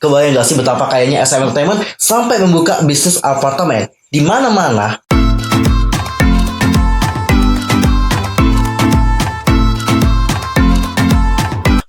Kebayang gak sih betapa kayanya SM Entertainment sampai membuka bisnis apartemen di mana-mana?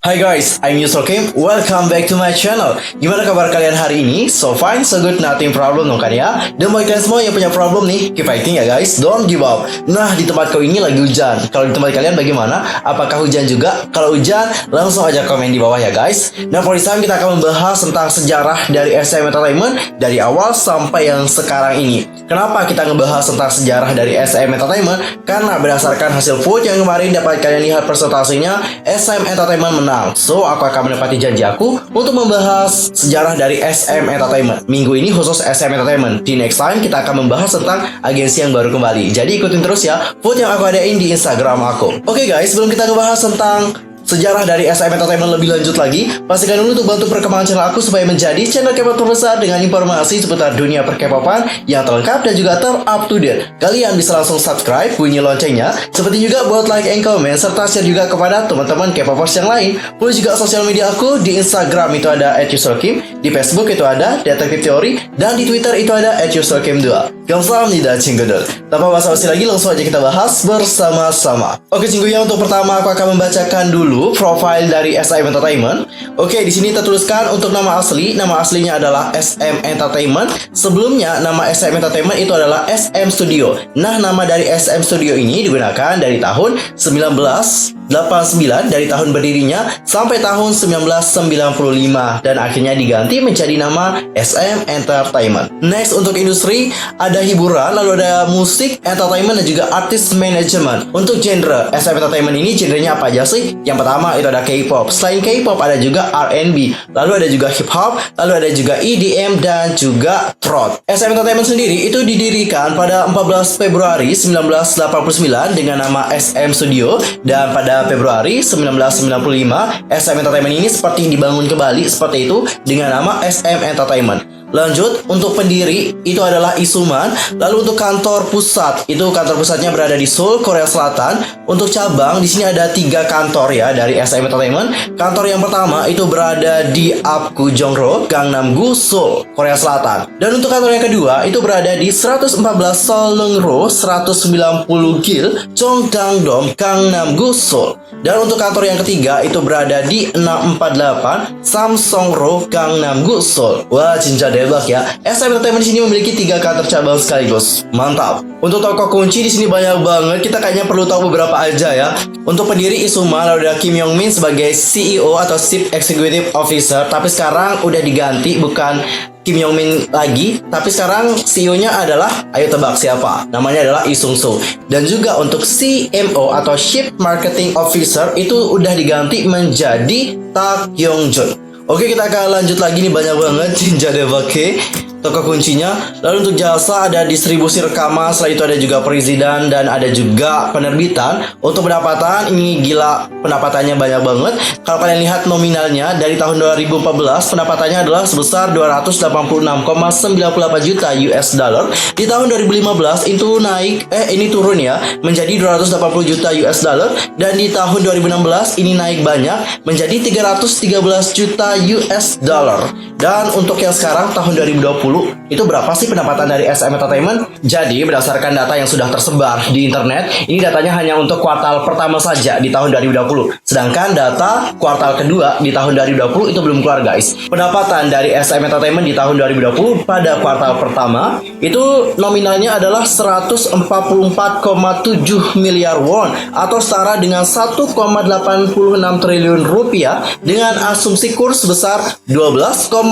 Hi guys, I'm Yusuf Kim. Welcome back to my channel. Gimana kabar kalian hari ini? So fine, so good, nothing problem dong kan ya? Dan buat kalian semua yang punya problem nih, keep fighting ya guys, don't give up. Nah, di tempatku ini lagi hujan. Kalau di tempat kalian bagaimana? Apakah hujan juga? Kalau hujan, langsung aja komen di bawah ya guys. Nah, for this time kita akan membahas tentang sejarah dari SM Entertainment dari awal sampai yang sekarang ini. Kenapa kita ngebahas tentang sejarah dari SM Entertainment? Karena berdasarkan hasil vote yang kemarin dapat kalian lihat persentasenya, SM Entertainment menang. So, aku akan menepati janji aku untuk membahas sejarah dari SM Entertainment. Minggu ini khusus SM Entertainment. Di next time kita akan membahas tentang agensi yang baru kembali. Jadi ikutin terus ya vote yang aku adain di Instagram aku. Oke guys, sebelum kita ngebahas tentang sejarah dari SM Entertainment lebih lanjut lagi, pastikan dulu untuk bantu perkembangan channel aku supaya menjadi channel K-pop terbesar dengan informasi seputar dunia per-K-popan yang terlengkap dan juga ter-up to date. Kalian bisa langsung subscribe, bunyi loncengnya, seperti juga buat like and comment, serta share juga kepada teman-teman K-popers yang lain. Follow juga sosial media aku, di Instagram itu ada @yusokim, di Facebook itu ada Detektif Teori, dan di Twitter itu ada @yusokim2. Kamsahamnida cinggodol. Tanpa basa-basi lagi, langsung aja kita bahas bersama-sama. Oke cingguya, untuk pertama aku akan membacakan dulu profil dari SM Entertainment. Oke, di sini tertuliskan untuk nama asli. Nama aslinya adalah SM Entertainment. Sebelumnya nama SM Entertainment itu adalah SM Studio. Nah, nama dari SM Studio ini digunakan dari tahun 1989, dari tahun berdirinya sampai tahun 1995, dan akhirnya diganti menjadi nama SM Entertainment. Next, untuk industri ada hiburan, lalu ada musik, entertainment, dan juga artist management. Untuk genre SM Entertainment ini genrenya apa aja sih? Yang pertama itu ada K-pop. Selain K-pop ada juga R&B, lalu ada juga hip hop, lalu ada juga EDM dan juga trot. SM Entertainment sendiri itu didirikan pada 14 Februari 1989 dengan nama SM Studio, dan pada Februari 1995 SM Entertainment ini seperti dibangun kembali seperti itu dengan nama SM Entertainment. Lanjut, untuk pendiri itu adalah Isuman. Lalu untuk kantor pusat, itu kantor pusatnya berada di Seoul, Korea Selatan. Untuk cabang, di sini ada 3 kantor ya dari SM Entertainment. Kantor yang pertama itu berada di Apgujeongro, Gangnam-gu, Seoul, Korea Selatan. Dan untuk kantor yang kedua itu berada di 114 Seolleung-ro, 190 Gil, Cheongdam-dong, Gangnam-gu, Seoul. Dan untuk kantor yang ketiga itu berada di 648 Samsung-ro, Gangnam-gu, Seoul. Wah, cinca debak ya. SM Entertainment di sini memiliki 3 kantor cabang sekaligus. Mantap. Untuk tokoh kunci di sini banyak banget. Kita kayaknya perlu tahu beberapa aja ya. Untuk pendiri Isuman, lalu ada Kim Yong Min sebagai CEO atau Chief Executive Officer. Tapi sekarang udah diganti, bukan Kim Yong Min lagi, tapi sekarang CEO-nya adalah, ayo tebak siapa? Namanya adalah Lee Sung Soo. Dan juga untuk CMO atau Chief Marketing Officer itu udah diganti menjadi Tak Yong Jun. Oke, kita akan lanjut lagi nih, banyak banget jinja debake tokoh kuncinya. Lalu untuk jasa ada distribusi rekaman, setelah itu ada juga perizinan dan ada juga penerbitan. Untuk pendapatan ini gila, pendapatannya banyak banget. Kalau kalian lihat nominalnya dari tahun 2014 pendapatannya adalah sebesar 286,98 juta US dollar. Di tahun 2015 itu naik ini turun ya menjadi 280 juta US dollar, dan di tahun 2016 ini naik banyak menjadi 313 juta US dollar. Dan untuk yang sekarang tahun 2020 itu berapa sih pendapatan dari SM Entertainment? Jadi berdasarkan data yang sudah tersebar di internet, ini datanya hanya untuk kuartal pertama saja di tahun 2020. Sedangkan data kuartal kedua di tahun 2020 itu belum keluar guys. Pendapatan dari SM Entertainment di tahun 2020 pada kuartal pertama itu nominalnya adalah 144,7 miliar won atau setara dengan 1,86 triliun rupiah dengan asumsi kurs sebesar 12,84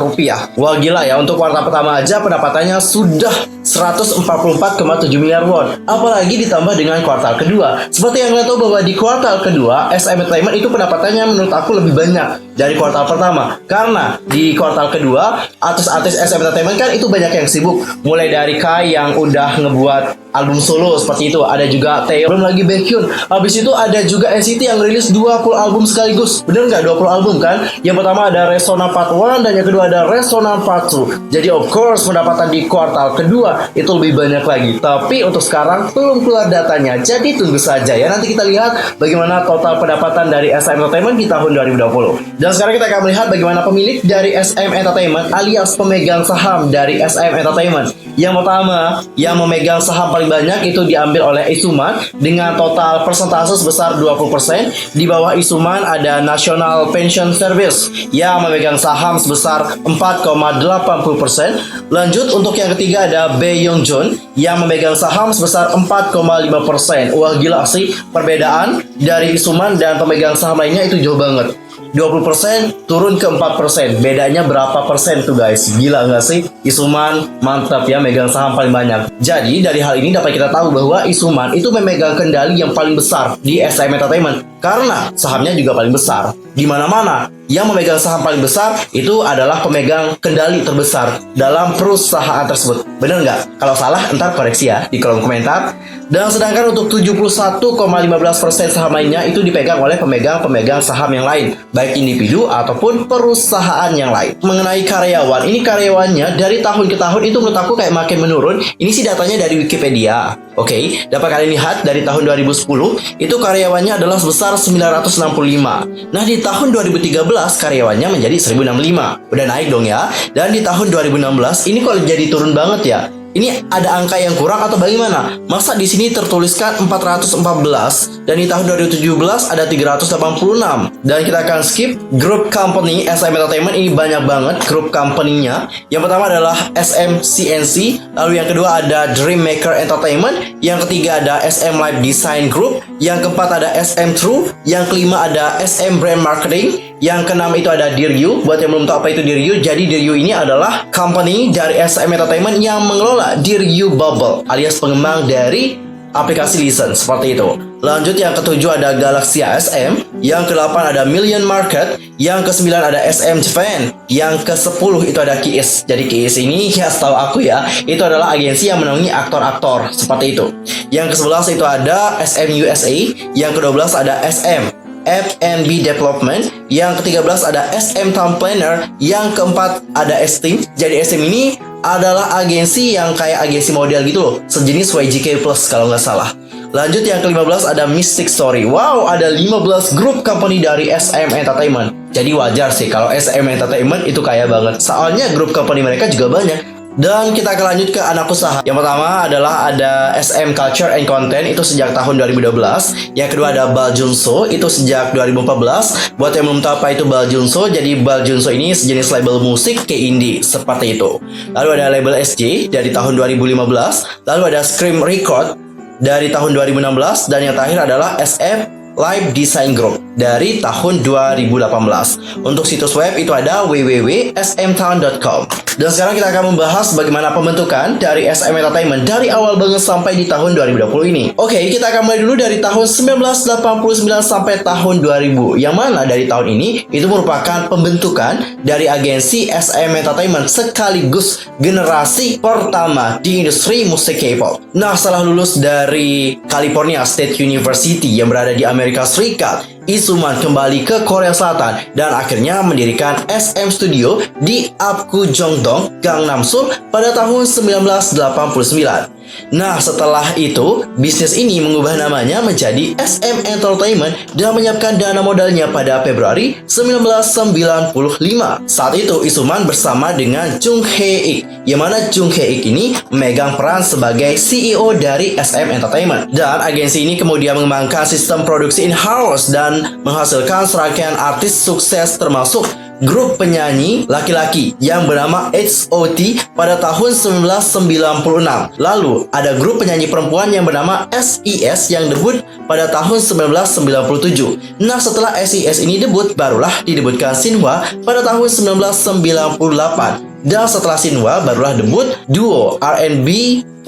rupiah. Wah gila ya, untuk kuartal pertama aja pendapatannya sudah 144,7 miliar won. Apalagi ditambah dengan kuartal kedua. Seperti yang kalian tahu bahwa di kuartal kedua SM Entertainment itu pendapatannya menurut aku lebih banyak dari kuartal pertama. Karena di kuartal kedua artis-artis SM Entertainment kan itu banyak yang sibuk. Mulai dari Kai yang udah ngebuat album solo seperti itu, ada juga Taeyeon, belum lagi Baekhyun. Habis itu ada juga NCT yang rilis 20 album sekaligus. Bener nggak 20 album kan? Yang pertama ada Resona Part 1 dan yang kedua ada Resona Part 2. Jadi of course pendapatan di kuartal kedua itu lebih banyak lagi. Tapi untuk sekarang belum keluar datanya. Jadi tunggu saja ya, nanti kita lihat bagaimana total pendapatan dari SM Entertainment di tahun 2020. Dan Dan sekarang kita akan melihat bagaimana pemilik dari SM Entertainment alias pemegang saham dari SM Entertainment. Yang pertama, yang memegang saham paling banyak itu diambil oleh Isuman dengan total persentase sebesar 20%. Di bawah Isuman ada National Pension Service yang memegang saham sebesar 4,80%. Lanjut untuk yang ketiga ada Bae Yong Joon yang memegang saham sebesar 4,5%. Wah, gila sih, perbedaan dari Isuman dan pemegang saham lainnya itu jauh banget. 20% turun ke 4%. Bedanya berapa persen tuh guys? Gila nggak sih? Isuman mantap ya, megang saham paling banyak. Jadi dari hal ini dapat kita tahu bahwa Isuman itu memegang kendali yang paling besar di SM Entertainment karena sahamnya juga paling besar. Di mana-mana yang memegang saham paling besar itu adalah pemegang kendali terbesar dalam perusahaan tersebut. Bener nggak? Kalau salah ntar koreksi ya di kolom komentar. Dan sedangkan untuk 71,15% saham lainnya itu dipegang oleh pemegang-pemegang saham yang lain, baik individu ataupun perusahaan yang lain. Mengenai karyawan, ini karyawannya dari tahun ke tahun itu menurut aku kayak makin menurun. Ini sih datanya dari Wikipedia. Oke, dapat kalian lihat dari tahun 2010 itu karyawannya adalah sebesar 965. Nah, di tahun 2013 karyawannya menjadi 1065. Udah naik dong ya. Dan di tahun 2016 ini kok jadi turun banget ya. Ini ada angka yang kurang atau bagaimana? Masa di sini tertuliskan 414 dan di tahun 2017 ada 386. Dan kita akan skip grup company SM Entertainment, ini banyak banget grup company-nya. Yang pertama adalah SM CNC, lalu yang kedua ada Dreammaker Entertainment, yang ketiga ada SM Live Design Group, yang keempat ada SM True, yang kelima ada SM Brand Marketing, yang keenam itu ada Diryu. Buat yang belum tahu apa itu Diryu, jadi Diryu ini adalah company dari SM Entertainment yang mengelola Diryu Bubble alias pengembang dari aplikasi Listen, seperti itu. Lanjut yang ketujuh ada Galaxy ASM, yang ke-8 ada Million Market, yang ke-9 ada SM Japan, yang ke-10 itu ada KIS. Jadi KIS ini ya setahu aku ya, itu adalah agensi yang menaungi aktor-aktor, seperti itu. Yang ke-11 itu ada SM USA, yang ke-12 ada SM F&B Development, yang ke-13 ada SM Town Planner, yang keempat ada Esteem. Jadi Esteem ini adalah agensi yang kayak agensi model gitu loh, sejenis YGK Plus kalau nggak salah. Lanjut yang ke-15 ada Mystic Story. Wow, ada 15 grup company dari SM Entertainment. Jadi wajar sih kalau SM Entertainment itu kaya banget, soalnya grup company mereka juga banyak. Dan kita akan lanjut ke anak usaha. Yang pertama adalah ada SM Culture and Content, itu sejak tahun 2012. Yang kedua ada Baljunso, itu sejak 2014. Buat yang belum tahu apa itu Baljunso, jadi Baljunso ini sejenis label musik ke indie, seperti itu. Lalu ada label SJ dari tahun 2015. Lalu ada Scream Record dari tahun 2016. Dan yang terakhir adalah SF Live Design Group dari tahun 2018. Untuk situs web itu ada www.smtown.com. Dan sekarang kita akan membahas bagaimana pembentukan dari SM Entertainment dari awal banget sampai di tahun 2020 ini. Oke, kita akan mulai dulu dari tahun 1989 sampai tahun 2000. Yang mana dari tahun ini itu merupakan pembentukan dari agensi SM Entertainment sekaligus generasi pertama di industri musik K-pop. Nah, setelah lulus dari California State University yang berada di Amerika Serikat, Isuman kembali ke Korea Selatan dan akhirnya mendirikan SM Studio di Apgujeongdong, Gangnam-sul pada tahun 1989. Nah, setelah itu, bisnis ini mengubah namanya menjadi SM Entertainment dan menyiapkan dana modalnya pada Februari 1995. Saat itu, Isuman bersama dengan Jung Hae-ik, yang mana Jung Hae-ik ini memegang peran sebagai CEO dari SM Entertainment. Dan agensi ini kemudian mengembangkan sistem produksi in-house dan menghasilkan serangkaian artis sukses termasuk grup penyanyi laki-laki yang bernama HOT pada tahun 1996. Lalu ada grup penyanyi perempuan yang bernama SES yang debut pada tahun 1997. Nah, setelah SES ini debut, barulah didebutkan Shinhwa pada tahun 1998. Dan setelah Shinhwa barulah debut duo R&B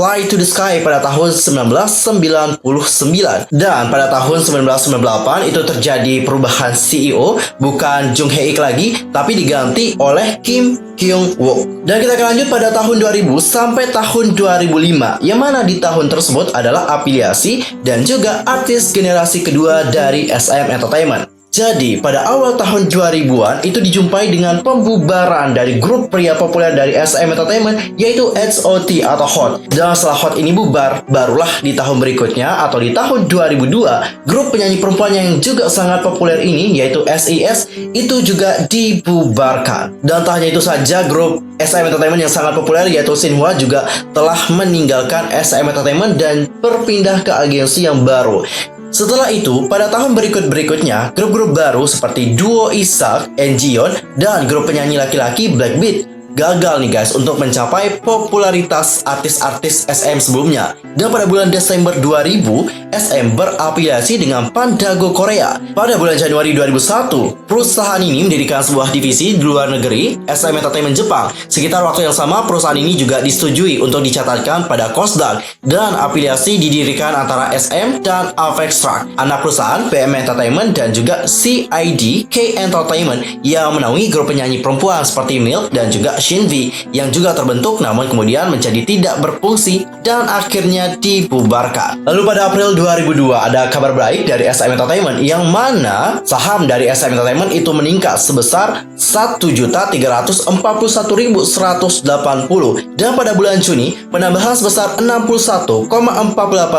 Fly to the Sky pada tahun 1999. Dan pada tahun 1998 itu terjadi perubahan CEO, bukan Jung Hae-ik lagi, tapi diganti oleh Kim Kyung-wook. Dan kita akan lanjut pada tahun 2000 sampai tahun 2005, yang mana di tahun tersebut adalah afiliasi dan juga artis generasi kedua dari SM Entertainment. Jadi, pada awal tahun 2000-an itu dijumpai dengan pembubaran dari grup pria populer dari SM Entertainment, yaitu HOT atau HOT. Dan setelah HOT ini bubar, barulah di tahun berikutnya atau di tahun 2002, grup penyanyi perempuan yang juga sangat populer ini, yaitu SES, itu juga dibubarkan. Dan tak hanya itu saja, grup SM Entertainment yang sangat populer yaitu Shinhwa juga telah meninggalkan SM Entertainment dan berpindah ke agensi yang baru. Setelah itu, pada tahun berikutnya, grup-grup baru seperti duo Isak, Jiyeon, dan grup penyanyi laki-laki Blackbeat gagal nih guys untuk mencapai popularitas artis-artis SM sebelumnya. Dan pada bulan Desember 2000, SM berafiliasi dengan Pandago Korea. Pada bulan Januari 2001, perusahaan ini mendirikan sebuah divisi di luar negeri, SM Entertainment Jepang. Sekitar waktu yang sama, perusahaan ini juga disetujui untuk dicatatkan pada Kosdaq, dan afiliasi didirikan antara SM dan Avex Track, anak perusahaan PM Entertainment dan juga CID K Entertainment yang menaungi grup penyanyi perempuan seperti Milk dan juga Shinvi yang juga terbentuk namun kemudian menjadi tidak berfungsi dan akhirnya dibubarkan. Lalu pada April 2002 ada kabar baik dari SM Entertainment yang mana saham dari SM Entertainment itu meningkat sebesar 1.341.180 dan pada bulan Juni penambahan sebesar 61,48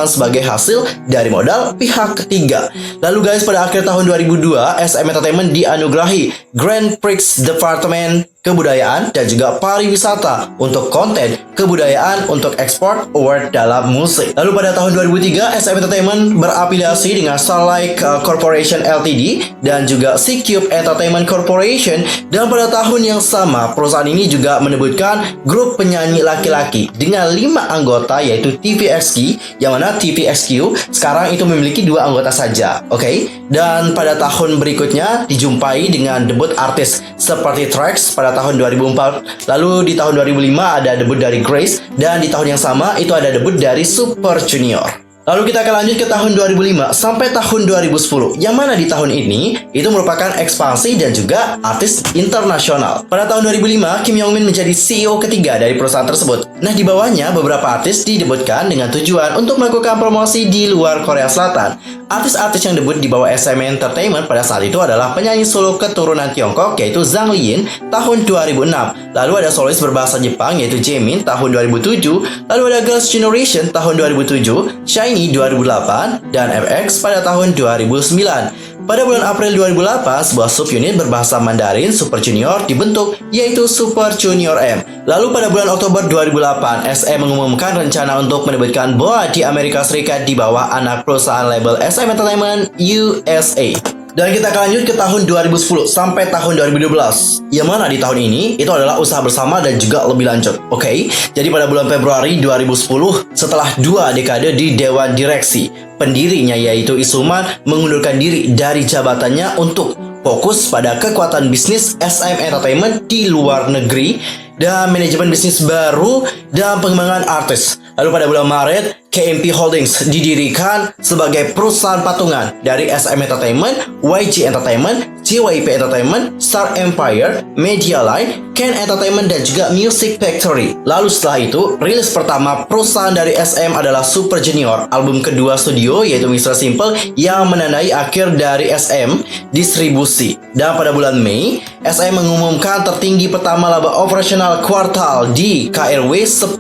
sebagai hasil dari modal pihak ketiga. Lalu guys, pada akhir tahun 2002 SM Entertainment dianugerahi Grand Prix Departemen Kebudayaan dan juga Pariwisata untuk konten kebudayaan untuk ekspor award dalam musik. Lalu pada tahun 2003 SM Entertainment berafiliasi dengan Starlight Corporation Ltd dan juga C-Cube Entertainment Corporation, dan pada tahun yang sama perusahaan ini juga menyebutkan grup penyanyi laki-laki dengan 5 anggota yaitu TVXQ, yang mana TVXQ sekarang itu memiliki 2 anggota saja. Oke. Dan pada tahun berikutnya dijumpai dengan debut artis seperti Trax pada tahun 2004. Lalu di tahun 2005 ada debut dari Grace, dan di tahun yang sama itu ada debut dari Super Junior. Lalu kita akan lanjut ke tahun 2005 sampai tahun 2010, yang mana di tahun ini itu merupakan ekspansi dan juga artis internasional. Pada tahun 2005, Kim Young Min menjadi CEO ketiga dari perusahaan tersebut. Nah, di bawahnya beberapa artis didebutkan dengan tujuan untuk melakukan promosi di luar Korea Selatan. Artis-artis yang debut di bawah SM Entertainment pada saat itu adalah penyanyi solo keturunan Tiongkok yaitu Zhang Liyin tahun 2006. Lalu ada solois berbahasa Jepang yaitu Jaemin tahun 2007. Lalu ada Girls' Generation tahun 2007, Shiny 2008, dan FX pada tahun 2009. Pada bulan April 2008, sebuah subunit berbahasa Mandarin Super Junior dibentuk, yaitu Super Junior M. Lalu pada bulan Oktober 2008, SM mengumumkan rencana untuk menerbitkan BoA di Amerika Serikat di bawah anak perusahaan label SM Entertainment USA. Dan kita akan lanjut ke tahun 2010 sampai tahun 2012, yang mana di tahun ini itu adalah usaha bersama dan juga lebih lanjut. Oke, jadi pada bulan Februari 2010, setelah 2 dekade di Dewan Direksi, pendirinya yaitu Isuman mengundurkan diri dari jabatannya untuk fokus pada kekuatan bisnis SM Entertainment di luar negeri dan manajemen bisnis baru dan pengembangan artis. Lalu pada bulan Maret, KMP Holdings didirikan sebagai perusahaan patungan dari SM Entertainment, YG Entertainment, JYP Entertainment, Star Empire, Media Line, Ken Entertainment, dan juga Music Factory. Lalu setelah itu, rilis pertama perusahaan dari SM adalah Super Junior, album kedua studio yaitu Mr. Simple yang menandai akhir dari SM distribusi. Dan pada bulan Mei, SM mengumumkan tertinggi pertama laba operasional kuartal di KRW 10,4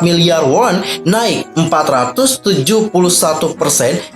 miliar won, naik 471%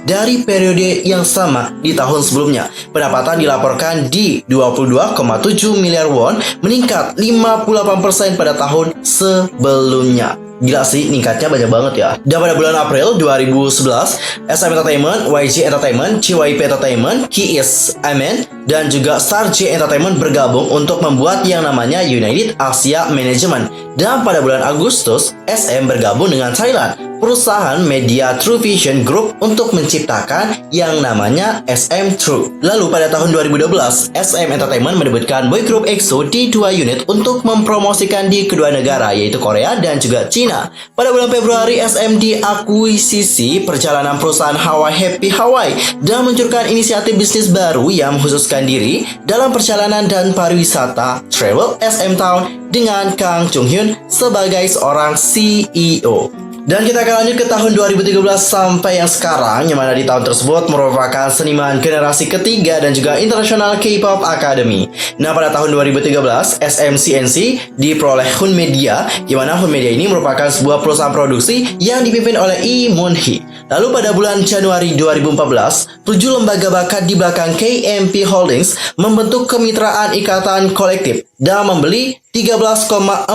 dari periode yang sama di tahun sebelumnya. Pendapatan dilaporkan di 22,7 miliar won, meningkat 58% pada tahun sebelumnya. Gila sih, ningkatnya banyak banget ya. Dan pada bulan April 2011, SM Entertainment, YG Entertainment, JYP Entertainment, Kies Amen, dan juga Star J Entertainment bergabung untuk membuat yang namanya United Asia Management. Dan pada bulan Agustus, SM bergabung dengan Thailand, perusahaan media True Vision Group, untuk menciptakan yang namanya SM True. Lalu pada tahun 2012, SM Entertainment mendebutkan boy group EXO di 2 unit untuk mempromosikan di kedua negara yaitu Korea dan juga Cina. Pada bulan Februari, SM diakuisisi perjalanan perusahaan Hawaii Happy Hawaii dan meluncurkan inisiatif bisnis baru yang mengkhususkan diri dalam perjalanan dan pariwisata Travel SM Town dengan Kang Jung Hyun sebagai seorang CEO. Dan kita akan lanjut ke tahun 2013 sampai yang sekarang, yang mana di tahun tersebut merupakan seniman generasi ketiga dan juga International K-Pop Academy. Nah, pada tahun 2013, SMCNC diperoleh Hun Media, yang mana Hun Media ini merupakan sebuah perusahaan produksi yang dipimpin oleh Lee Moon-hee. Lalu pada bulan Januari 2014, 7 lembaga bakat di belakang KMP Holdings membentuk kemitraan ikatan kolektif dan membeli 13,48%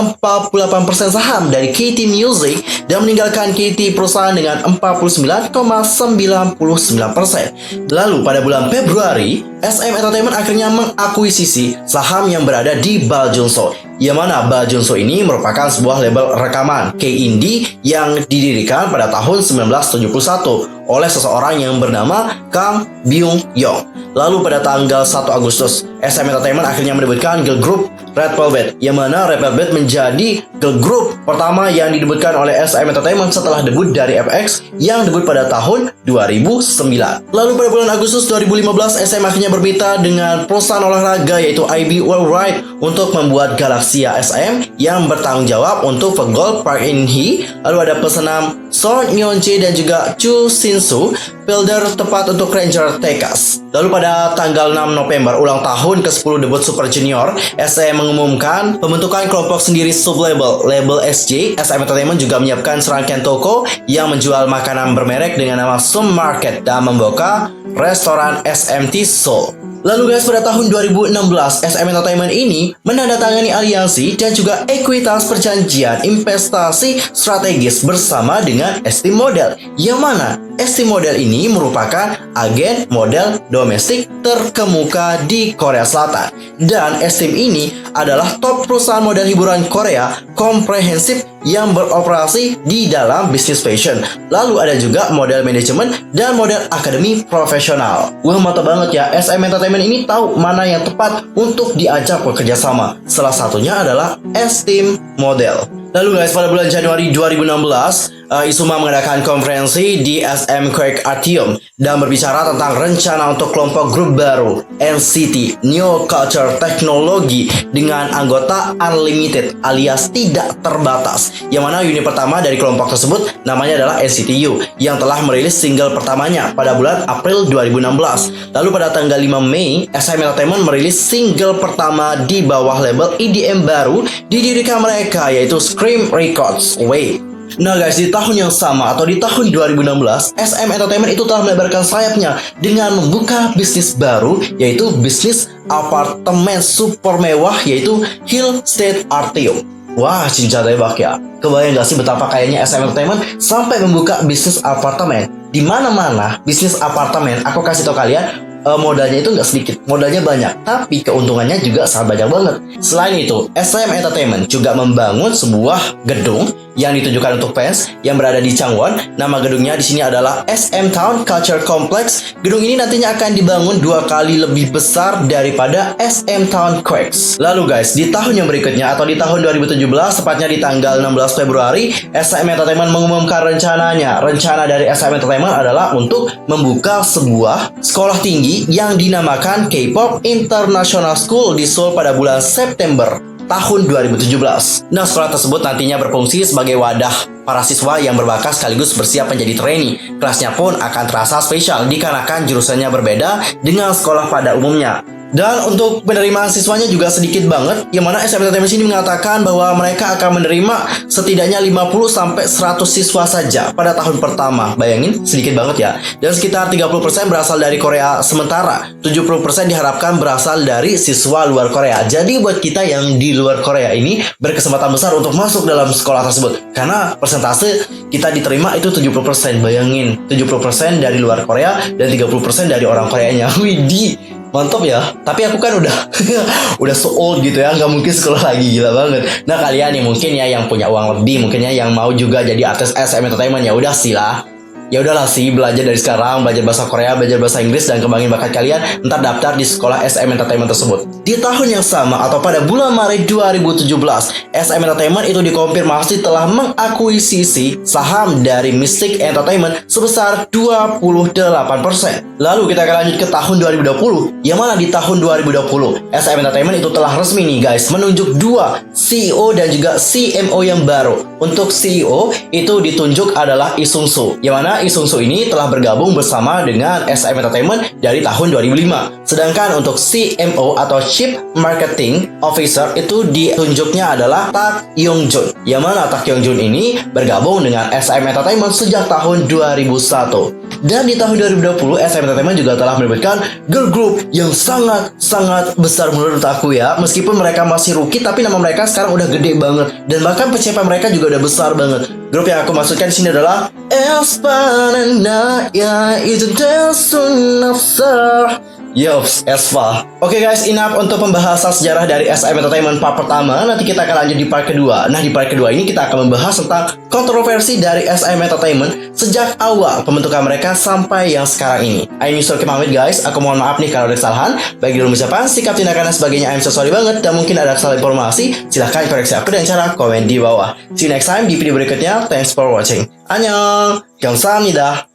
saham dari KT Music dan meninggalkan KT perusahaan dengan 49,99%. Lalu pada bulan Februari, SM Entertainment akhirnya mengakuisisi saham yang berada di Baljunso, yang mana Baljunso ini merupakan sebuah label rekaman K-Indie yang didirikan pada tahun 1971 oleh seseorang yang bernama Kang Byung-yong. Lalu pada tanggal 1 Agustus, SM Entertainment akhirnya mendebutkan girl group Red Velvet, yang mana Red Velvet menjadi girl group pertama yang didebutkan oleh SM Entertainment setelah debut dari FX yang debut pada tahun 2009. Lalu pada bulan Agustus 2015, SM akhirnya bermitra dengan perusahaan olahraga yaitu IB Worldwide untuk membuat Galaxia SM yang bertanggung jawab untuk Gold Park In-hee. Lalu ada pesenam Son Yeon-jae dan juga Chu Shin-soo, builder tepat untuk Ranger Tekas. Lalu pada tanggal 6 November, ulang tahun ke-10 debut Super Junior, SM mengumumkan pembentukan kelompok sendiri sub-label, label SJ. SM Entertainment juga menyiapkan serangkaian toko yang menjual makanan bermerek dengan nama Sum Market dan membuka restoran SMT Seoul. Lalu guys, pada tahun 2016, SM Entertainment ini menandatangani aliansi dan juga ekuitas perjanjian investasi strategis bersama dengan Esteem Model, yang mana Esteem Model ini merupakan agen model domestik terkemuka di Korea Selatan. Dan Esteem ini adalah top perusahaan model hiburan Korea komprehensif yang beroperasi di dalam bisnis fashion. Lalu ada juga model manajemen dan model akademi profesional. Wah, mantap banget ya. SM Entertainment ini tahu mana yang tepat untuk diajak bekerja sama. Salah satunya adalah Esteem Model. Lalu guys, pada bulan Januari 2016, Isuma mengadakan konferensi di SM Quake Atrium dan berbicara tentang rencana untuk kelompok grup baru NCT New Culture Technology dengan anggota unlimited alias tidak terbatas, yang mana unit pertama dari kelompok tersebut namanya adalah NCT U yang telah merilis single pertamanya pada bulan April 2016. Lalu pada tanggal 5 Mei, SM Entertainment merilis single pertama di bawah label EDM baru didirikan mereka, yaitu Scream Records. Nah guys, di tahun yang sama atau di tahun 2016, SM Entertainment itu telah melebarkan sayapnya dengan membuka bisnis baru, yaitu bisnis apartemen super mewah, yaitu Hill State Atrium. Wah, cinta tebak ya. Kebayang gak sih betapa kayaknya SM Entertainment sampai membuka bisnis apartemen? Di mana-mana bisnis apartemen, aku kasih tau kalian, modalnya itu nggak sedikit, modalnya banyak, tapi keuntungannya juga sangat banyak banget. Selain itu, SM Entertainment juga membangun sebuah gedung yang ditujukan untuk fans yang berada di Changwon. Nama gedungnya di sini adalah SM Town Culture Complex. Gedung ini nantinya akan dibangun 2 kali lebih besar daripada SM Town Quakes. Lalu guys, di tahun yang berikutnya atau di tahun 2017, tepatnya di tanggal 16 Februari, SM Entertainment mengumumkan rencananya. Rencana dari SM Entertainment adalah untuk membuka sebuah sekolah tinggi yang dinamakan K-Pop International School di Seoul pada bulan September tahun 2017. Nah, sekolah tersebut nantinya berfungsi sebagai wadah para siswa yang berbakat sekaligus bersiap menjadi trainee. Kelasnya pun akan terasa spesial dikarenakan jurusannya berbeda dengan sekolah pada umumnya. Dan untuk penerimaan siswanya juga sedikit banget, yang mana SM Entertainment sini mengatakan bahwa mereka akan menerima setidaknya 50-100 siswa saja pada tahun pertama. Bayangin, sedikit banget ya. Dan sekitar 30% berasal dari Korea, sementara 70% diharapkan berasal dari siswa luar Korea. Jadi buat kita yang di luar Korea ini berkesempatan besar untuk masuk dalam sekolah tersebut, karena persentase kita diterima itu 70%. Bayangin, 70% dari luar Korea dan 30% dari orang Koreanya. Widih, mantap ya. Tapi aku kan udah so old gitu ya, nggak mungkin sekolah lagi, gila banget. Nah, kalian yang mungkin ya yang punya uang lebih, mungkin ya yang mau juga jadi artis SM Entertainment, ya udah sih lah, Ya udahlah sih, belajar dari sekarang, belajar bahasa Korea, belajar bahasa Inggris, dan kembangin bakat kalian, ntar daftar di sekolah SM Entertainment tersebut. Di tahun yang sama atau pada bulan Maret 2017, SM Entertainment itu dikonfirmasi telah mengakuisisi saham dari Mystic Entertainment sebesar 28%. Lalu kita akan lanjut ke tahun 2020, yang mana di tahun 2020 SM Entertainment itu telah resmi nih guys menunjuk dua CEO dan juga CMO yang baru. Untuk CEO itu ditunjuk adalah Lee Sung-soo, yang mana Lee Sung-soo ini telah bergabung bersama dengan SM Entertainment dari tahun 2005. Sedangkan untuk CMO atau Chief Marketing Officer itu ditunjuknya adalah Tak Young-jun, yang mana Tak Young-jun ini bergabung dengan SM Entertainment sejak tahun 2001. Dan di tahun 2020 SM Entertainment juga telah menerbitkan girl group yang sangat besar menurut aku ya. Meskipun mereka masih rookie, tapi nama mereka sekarang udah gede banget, dan bahkan pencapaian mereka juga udah besar banget. Grup yang aku masukkan di sini adalah aespa. Itu Yops, aespa. Oke guys, enough untuk pembahasan sejarah dari SM Entertainment part pertama. Nanti kita akan lanjut di part kedua. Nah, di part kedua ini kita akan membahas tentang kontroversi dari SM Entertainment sejak awal pembentukan mereka sampai yang sekarang ini. I'm Mr. pamit guys. Aku mohon maaf nih kalau ada kesalahan, baik dalam ucapan, sikap, tindakan, dan sebagainya. I'm so sorry banget. Dan mungkin ada kesalahan informasi, silahkan koreksi aku dengan cara komen di bawah. See you next time di video berikutnya. Thanks for watching. Annyeong. 감사합니다.